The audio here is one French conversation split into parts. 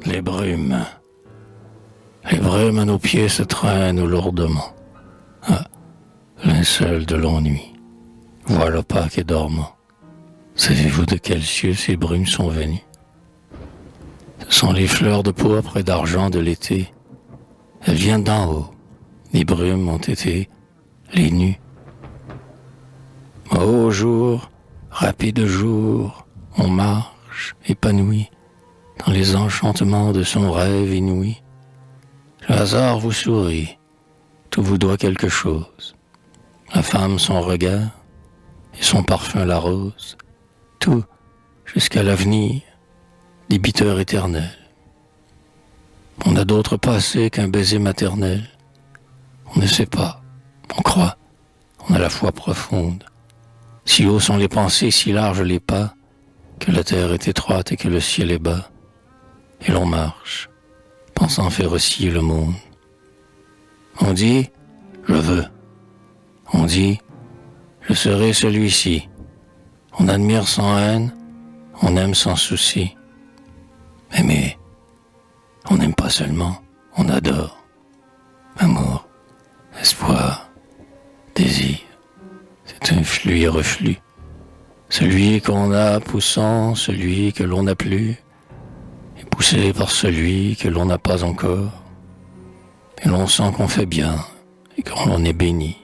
Les brumes. Les brumes à nos pieds se traînent lourdement. Ah, linceul de l'ennui. Voilà Pâques est dormant. Savez-vous de quel cieux ces brumes sont venues? Ce sont les fleurs de pourpre et d'argent de l'été. Elles viennent d'en haut. Les brumes ont été les nues. Ô jour, rapide jour, on marche, épanoui, dans les enchantements de son rêve inouï. Le hasard vous sourit, tout vous doit quelque chose. La femme son regard, et son parfum la rose, tout, jusqu'à l'avenir, débiteur éternel. On n'a d'autre passé qu'un baiser maternel. On ne sait pas, on croit, on a la foi profonde. Si hauts sont les pensées, si larges les pas, que la terre est étroite et que le ciel est bas, et l'on marche, pensant faire osciller le monde. On dit, je veux. On dit, je serai celui-ci. On admire sans haine, on aime sans souci. Aimer, on n'aime pas seulement, on adore. Amour, espoir, désir, c'est un flux et reflux. Celui qu'on a poussant, celui que l'on n'a plus, est poussé par celui que l'on n'a pas encore. Et l'on sent qu'on fait bien et qu'on est béni.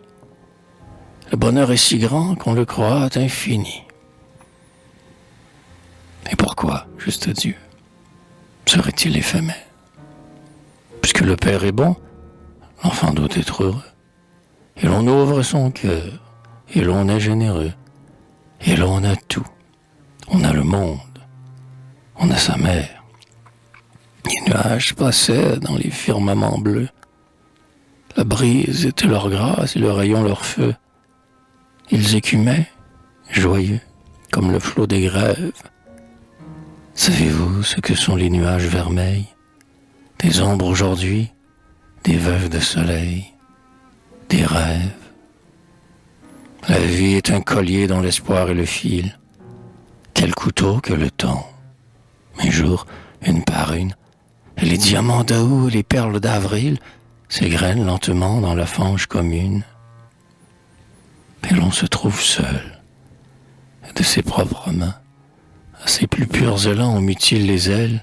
Le bonheur est si grand qu'on le croit infini. Et pourquoi, juste Dieu, serait-il éphémère? Puisque le Père est bon, l'enfant doit être heureux. Et l'on ouvre son cœur, et l'on est généreux. Et l'on a tout. On a le monde. On a sa mère. Les nuages passaient dans les firmaments bleus. La brise était leur grâce et le rayon leur feu. Ils écumaient, joyeux, comme le flot des grèves. Savez-vous ce que sont les nuages vermeils? Des ombres aujourd'hui, des veuves de soleil, des rêves. La vie est un collier dont l'espoir est le fil. Quel couteau que le temps. Un jour, une par une, et les diamants d'août, les perles d'avril s'égrènent lentement dans la fange commune. Et l'on se trouve seul, de ses propres mains. À ses plus purs élans on mutile les ailes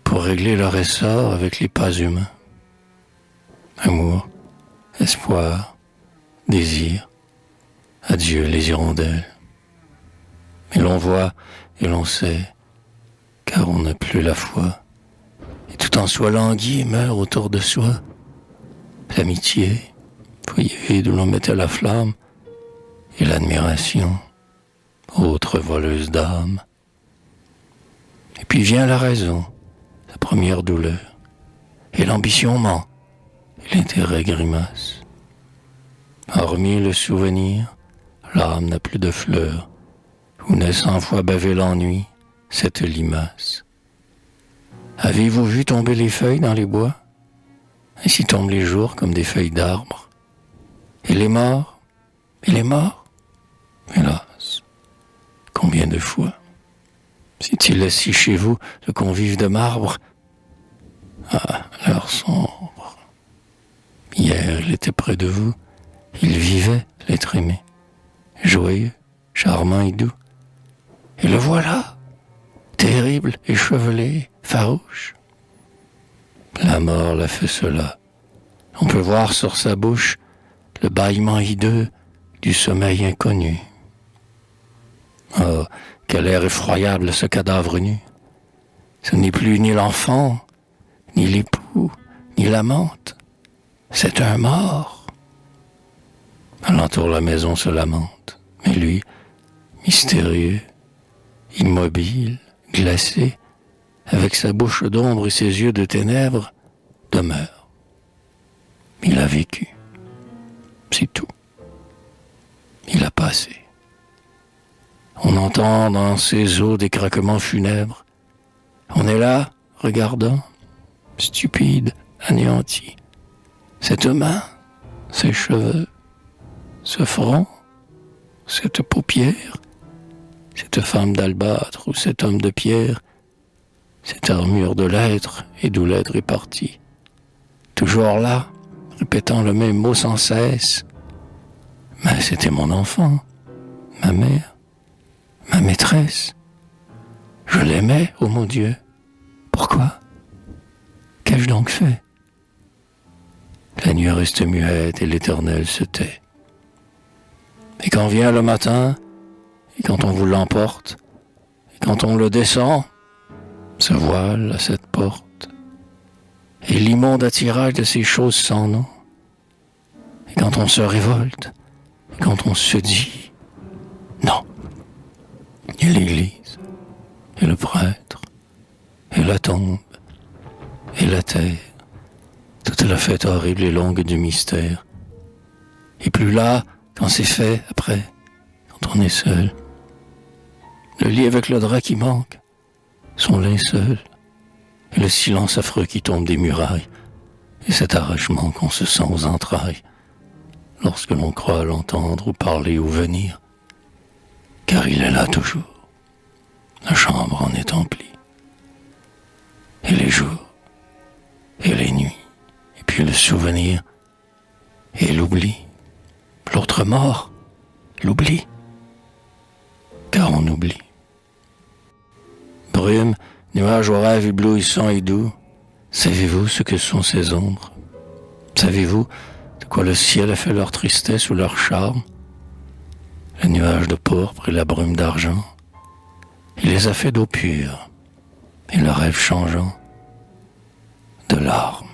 pour régler leur essor avec les pas humains. Amour, espoir, désir, adieu les hirondelles. Et l'on voit et l'on sait, car on n'a plus la foi. Et tout en soi languit et meurt autour de soi. L'amitié, foyer vide où l'on mettait la flamme, et l'admiration, autre voleuse d'âme. Et puis vient la raison, la première douleur, et l'ambition ment, et l'intérêt grimace. Hormis le souvenir, l'âme n'a plus de fleurs, où naît 100 fois bavé l'ennui, cette limace. Avez-vous vu tomber les feuilles dans les bois? Ainsi tombent les jours comme des feuilles d'arbres. Et les morts? Et les morts? Hélas, combien de fois? Si-t-il assis chez vous, le convive de marbre? Ah, l'heure sombre. Hier, il était près de vous. Il vivait, l'être aimé. Joyeux, charmant et doux. Et le voilà, terrible, échevelé, farouche. La mort l'a fait cela. On peut voir sur sa bouche le bâillement hideux du sommeil inconnu. Oh, quel air effroyable ce cadavre nu. Ce n'est plus ni l'enfant, ni l'époux, ni l'amante. C'est un mort. Alentour la maison se lamente. Mais lui, mystérieux, immobile, glacé, avec sa bouche d'ombre et ses yeux de ténèbres, demeure. Il a vécu. C'est tout. Il a passé. On entend dans ses os des craquements funèbres. On est là, regardant, stupide, anéanti. Cette main, ces cheveux, ce front, cette paupière, cette femme d'albâtre ou cet homme de pierre, cette armure de l'être et d'où l'être est parti. Toujours là, répétant le même mot sans cesse. Mais c'était mon enfant, ma mère, ma maîtresse. Je l'aimais, ô mon Dieu. Pourquoi? Qu'ai-je donc fait? La nuit reste muette et l'Éternel se tait. Et quand vient le matin, et quand on vous l'emporte, et quand on le descend, se voile à cette porte, et l'immonde attirage de ces choses sans nom, et quand on se révolte, et quand on se dit non, et l'Église, et le prêtre, et la tombe, et la terre, toute la fête horrible et longue du mystère, et plus là, quand c'est fait, après, quand on est seul, le lit avec le drap qui manque, son linceul, et le silence affreux qui tombe des murailles, et cet arrachement qu'on se sent aux entrailles, lorsque l'on croit l'entendre ou parler ou venir, car il est là toujours, la chambre en est emplie, et les jours, et les nuits, et puis le souvenir, et l'oubli, l'autre mort, l'oubli, car on oublie. Brume, nuages au rêve éblouissant et doux, savez-vous ce que sont ces ombres? Savez-vous de quoi le ciel a fait leur tristesse ou leur charme? Le nuage de pourpre et la brume d'argent, il les a fait d'eau pure, et le rêve changeant de larmes.